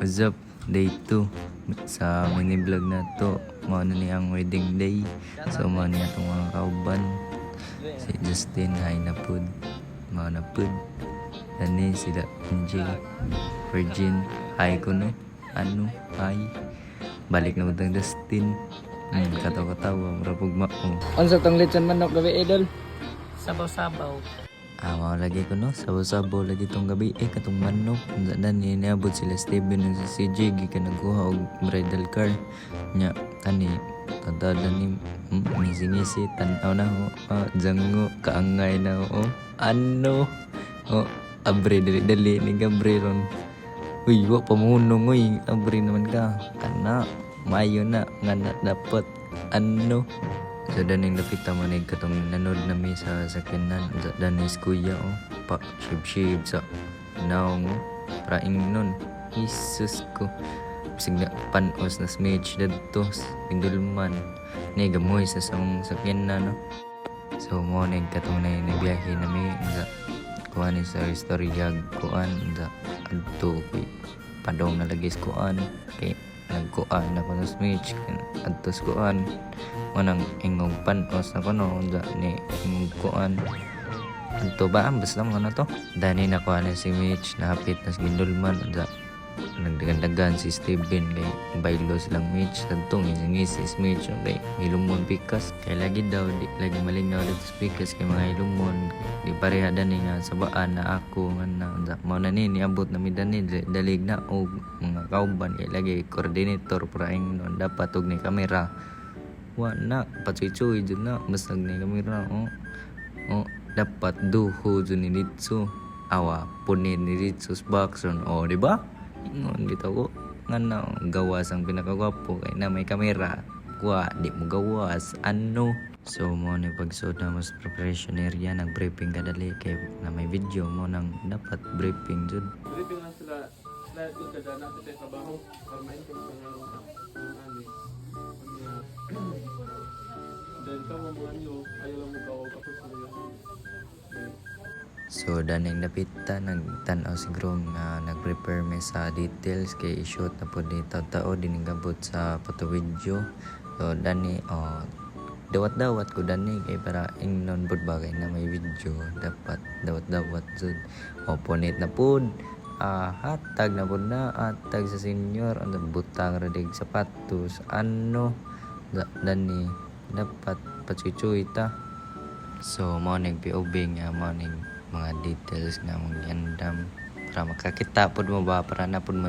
What's up? Day 2 sa mini vlog na to. Mao na ni ang wedding day. So mao ni atong mga kauban. Si Justin hay na pud. Mao na pud. Ani sila NJ Virgin hay ko no. Ano hay. Balik na utang Justin. Katawa-katawa mura pug mao. Unsa tong lechon manok gabi idol? Sabaw-sabaw. Mao lagi ko no, sabaw-sabaw lagi tong gabi katong manok. Dan ni niabot sila Steven ng si CJ gikan nagkuha og bridal car. Nya kani tadada ni ngisi-ngisi tan-aw na ho. Jango kaangay na ho. Ano? Abre dali ni Gabrielon. Uy, wa pamunong uy. Abre naman ka. Kana mayo na nga dapat ano. So daning napita mo nig katong nanood na mi sa sakyanan danis kuya pa shib sa naong praing nun Jesus ko bisig na panos na smidge dadto pindulman ni gamoy sa sakyanan no. So mo nig katong na biyahe na mi sa kuan sa istorya kuan sa adto padong na lagi kuan kay nagkuan ako sa smidge adto kuan manang ingong panos na kono da ni ingong kuan adto ba ambas lang ano to dani na kuan si Mitch napit na gindulman da nagdagan si Steven kay baylo silang Mitch tadtong ngisi si Mitch kay hilumon pikas kay lagi daw di lagi malingaw dito sa pikas kay mga hilumon di pareha dani nga sabaan na ako nga mao na ni niabot na mi dani dalig na og mga kauban kay lagi coordinator praing non dapat og ni kamera wa na patsuy-tsuy dyan na basag na yung kamera dapat duho dyan ni Ritsu awa punin ni Ritsu sa background diba? Ingon dito ko nga na gawas ang pinakagwapo kay na may kamera wa di mo gawas ano. So mo na pagsud na mas preparation area nag-briefing kadali kay na may video mo nang dapat briefing jud lang sila doon kada na sa trabaho para maintain sa ani then kamo mga nyo ayaw lang mo kawag kapos nila. So daning napita nagtan-aw siguro nga nag-prepare me sa details kay i-shoot na po dito tao din gabot sa photo video. So dani dawat-dawat ko dani kay para ingnon pud bagay na may video dapat dawat-dawat jud oponit na pud hatag na pud na hatag sa senior ang butang radig sapatos ano dani dapat patsuy-tsuy ta. So mo ning POV nga mo ning mga details nga mong andam para makakita pud mo ba para na pud